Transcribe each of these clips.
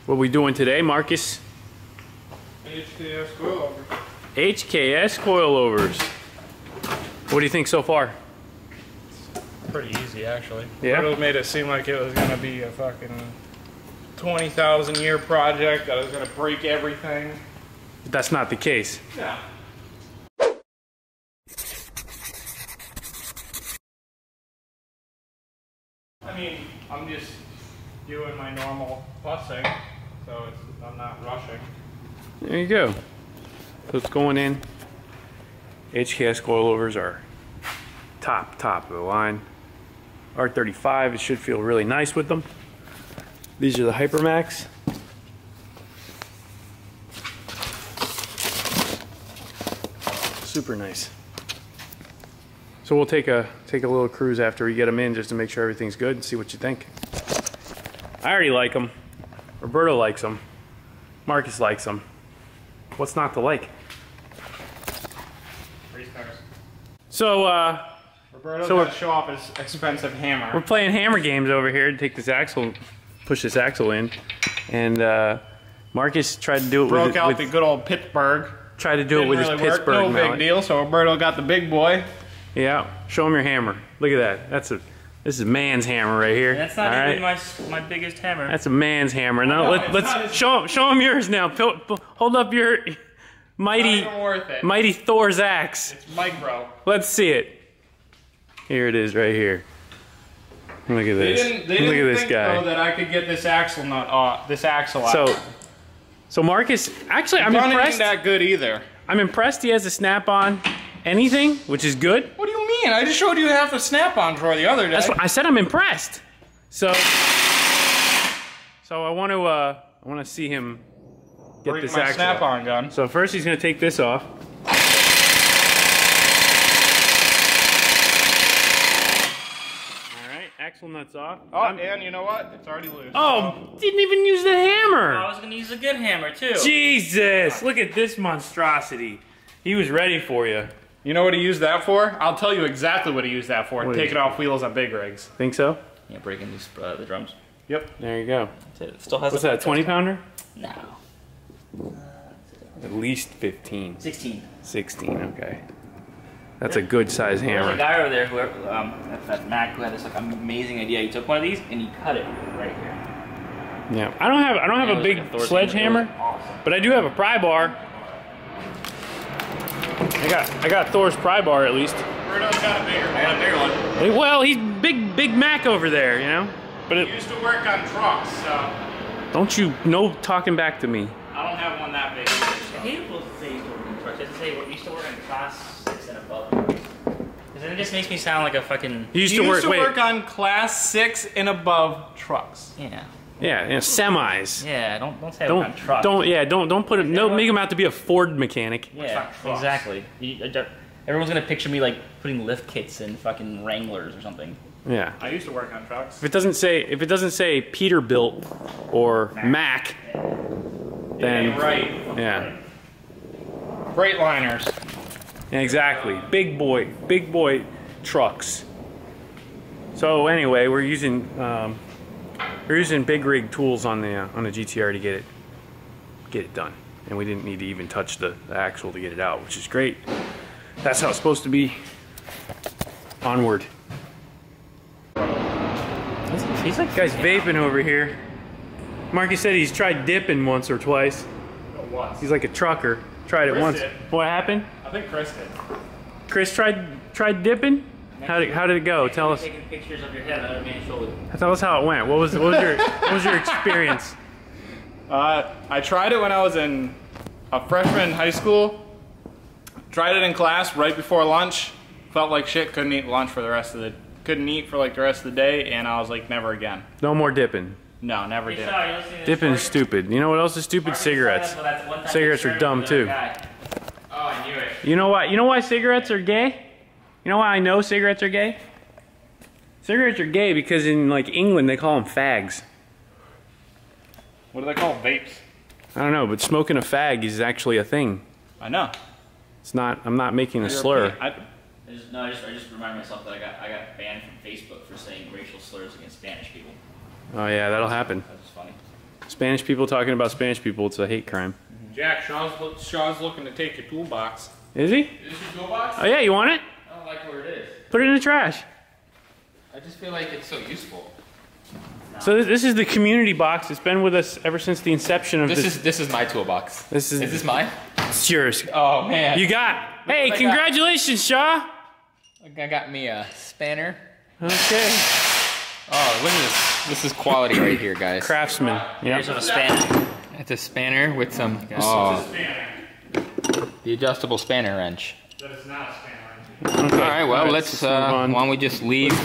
What are we doing today, Marcus? HKS coilovers. HKS coilovers. What do you think so far? Pretty easy, actually. Yeah? It made it seem like it was going to be a fucking 20,000 year project that was going to break everything. That's not the case. Yeah. I mean, I'm just doing my normal fussing, so I'm not rushing. There you go. So it's going in. HKS coilovers are top of the line. R35, it should feel really nice with them. These are the Hypermax. Super nice. So we'll take a little cruise after we get them in just to make sure everything's good and see what you think. I already like them. Roberto likes them. Marcus likes them. What's not to like? Race cars. So Roberto's got to show off his expensive hammer. we're playing hammer games over here to take this axle, push this axle in, and Marcus tried to do it Broke out the good old Pittsburgh. Tried to do it with his Pittsburgh No mallet. big deal. So Roberto got the big boy. Yeah, show him your hammer. Look at that. This is man's hammer right here. That's not all even right? my biggest hammer. That's a man's hammer. Now No, let's show him yours now. Hold up your mighty Not even worth it. mighty Thor's axe. It's micro. Let's see it. Here it is right here. Look at this. They Look didn't at this think, guy. though, that I could get this axle nut off. This axle out. So Marcus, actually, I'm Gun impressed. Ain't that good either. I'm impressed he has a snap-on anything, which is good. What do you mean? I just showed you half the snap-on drawer the other day. That's what I said. I'm impressed. So I want to see him get Break this my axle. snap-on gun. So first he's going to take this off. All right, axle nuts off. Oh, and you know what? It's already loose. Oh, didn't even use the hammer. I was gonna use a good hammer too. Jesus, look at this monstrosity. He was ready for you. You know what he used that for? I'll tell you exactly what he used that for. What Take is it off wheels on big rigs. Think so? Yeah, breaking these the drums. Yep. There you go. That's it. It still has. What's that, a 20-pounder? No. At least 15. 16. 16, okay. That's a good size There's a hammer. guy over there who, that's Mac, who had this like amazing idea. He took one of these and he cut it right here. Yeah, I don't have a big sledgehammer, but I do have a pry bar. I got Thor's pry bar at least. Roberto's got a bigger one. I got a bigger one. Well, he's big Mac over there, you know. But He used to work on trucks, so don't you no talking back to me. I don't have one that big. I hate people say used to work in trucks. I just say we used to work in class 6 and above. Because then it just makes me sound like a fucking. He used He to used work. to work on class 6 and above trucks. Yeah. Yeah, semis. Yeah. Don't say I work on trucks. Don't put him. Don't make him out to be a Ford mechanic. Yeah. Exactly. Everyone's gonna picture me like putting lift kits in fucking Wranglers or something. Yeah. I used to work on trucks. If it doesn't say Peterbilt or Mac, then right. yeah. Breightliners. Exactly. Big boy trucks. So anyway, we're using big rig tools on the GTR to get it done, and we didn't need to even touch the axle to get it out, which is great. That's how it's supposed to be. Onward. He's like Guy's vaping over here. Marcus said he's tried dipping once or twice. What? He's like a trucker. Tried it Chris once. did. What happened? I think Chris did. Chris tried dipping? How did it go? Tell us. Taking pictures of your head on other man's shoulder. Tell us how it went. What was your experience? I tried it when I was in a freshman in high school. Tried it in class right before lunch. Felt like shit. Couldn't eat lunch for the rest of the. Couldn't eat for like the rest of the day, and I was like, never again. No more dipping. No, never did. Dipping is stupid. You know what else is stupid? Cigarettes. Cigarettes are dumb too. Oh, I knew it. You know why? You know why cigarettes are gay? You know why I know cigarettes are gay? Cigarettes are gay because in like England they call them fags. What do they call vapes? I don't know, but smoking a fag is actually a thing. I know. It's not. I'm not making a slur. I just reminded myself that I got banned from Facebook for saying racial slurs against Spanish people. Oh yeah, that'll happen. That was funny. Spanish people talking about Spanish people, it's a hate crime. Jack, Shaw's looking to take your toolbox. Is he? Is this your toolbox? Oh yeah, you want it? I don't like where it is. Put it in the trash. I just feel like it's so useful. So this is the community box. It's been with us ever since the inception of this. This is my toolbox. Is this mine? It's yours. Oh man. You got. Hey, congratulations, Shaw. I got me a spanner. Okay. Oh, look at this. This is quality right here, guys. Craftsman. Here's Yep. a spanner. It's a spanner with some. Oh, the adjustable spanner wrench. That is not a spanner. Okay. All right. Well, let's. move on. Why don't we just leave?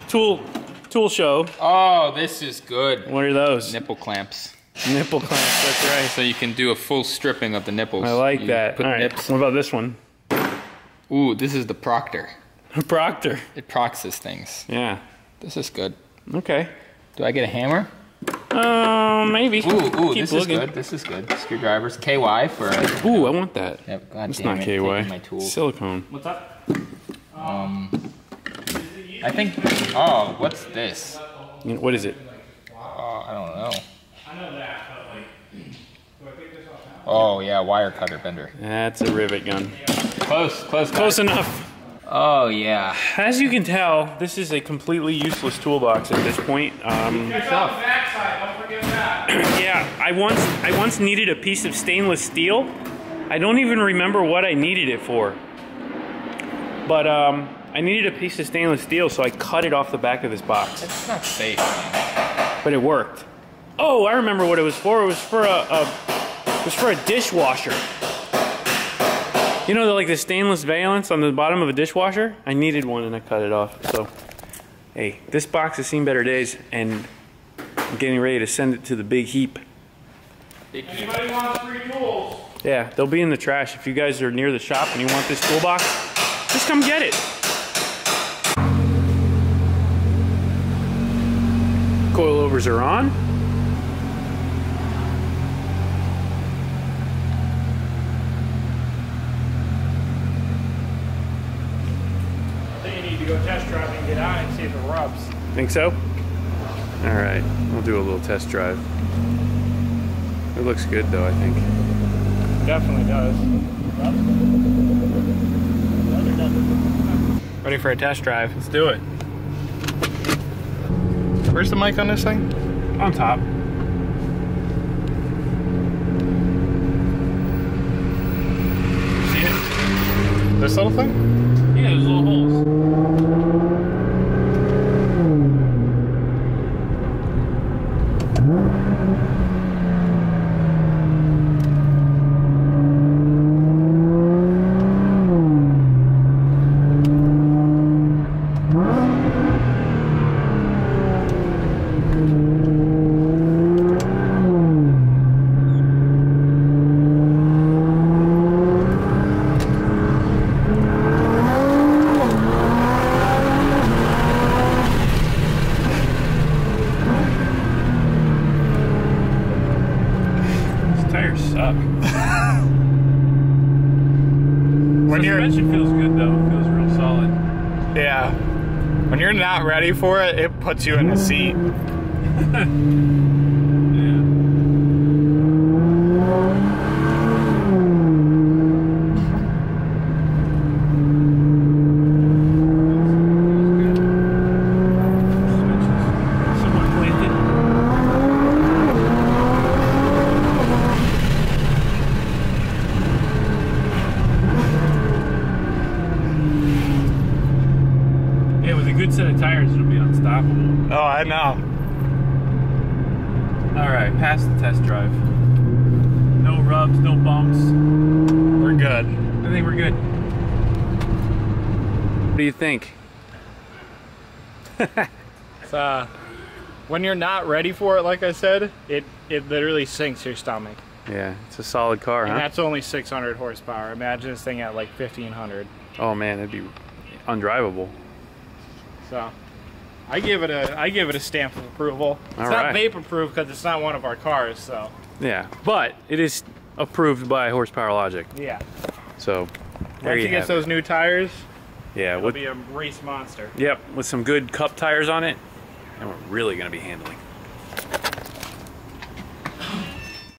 Tool show. Oh, this is good. What are those? Nipple clamps. Nipple clamps. That's right. So you can do a full stripping of the nipples. I like You that. Put All right. nips. What about this one? Ooh, this is the Proctor. Proctor. It proxes things. Yeah. This is good. Okay. Do I get a hammer? Maybe. Ooh, Keep this looking. is good. This is good. Screwdrivers. KY for. Ooh, I want that. Yep, God It's damn not it, KY. taking my tools. Silicone. What's up? I think. Oh, what's this? What is it? Oh, I don't know. I know that, but like, do I pick this up now? Oh yeah, wire cutter bender. That's a rivet gun. Close. Close enough. Oh yeah. As you can tell, this is a completely useless toolbox at this point. Check out the backside, don't forget that. Yeah, I once needed a piece of stainless steel. I don't even remember what I needed it for. But I needed a piece of stainless steel, so I cut it off the back of this box. It's not safe, man. But it worked. Oh, I remember what it was for. It was for a dishwasher. You know, like the stainless valance on the bottom of a dishwasher? I needed one and I cut it off. So, hey, this box has seen better days, and I'm getting ready to send it to the big heap. Anybody wants free tools? Yeah, they'll be in the trash. If you guys are near the shop and you want this toolbox, just come get it. Coilovers are on. I think you need to go test drive and get on and see if it rubs. Think so? All right, we'll do a little test drive. It looks good though, I think. Definitely does. Ready for a test drive? Let's do it. Where's the mic on this thing? On top. See it? This little thing? Yeah, there's little holes. Suspension feels good though. It feels real solid. Yeah. When you're not ready for it, it puts you in the seat. Good set of tires, it'll be unstoppable. Oh, I know. All right, pass the test drive. No rubs, no bumps. We're good. I think we're good. What do you think? It's, when you're not ready for it, like I said, it literally sinks your stomach. Yeah, it's a solid car, And huh? that's only 600 horsepower. Imagine this thing at like 1500. Oh man, it'd be undrivable. So, I give it a stamp of approval. It's All not right. vapor proof because it's not one of our cars. So, Yeah, but it is approved by Horsepower Logic. yeah. So there Once you you get have it. those new tires, Yeah, it'll with, be a race monster. yep, with some good cup tires on it, and we're really gonna be handling.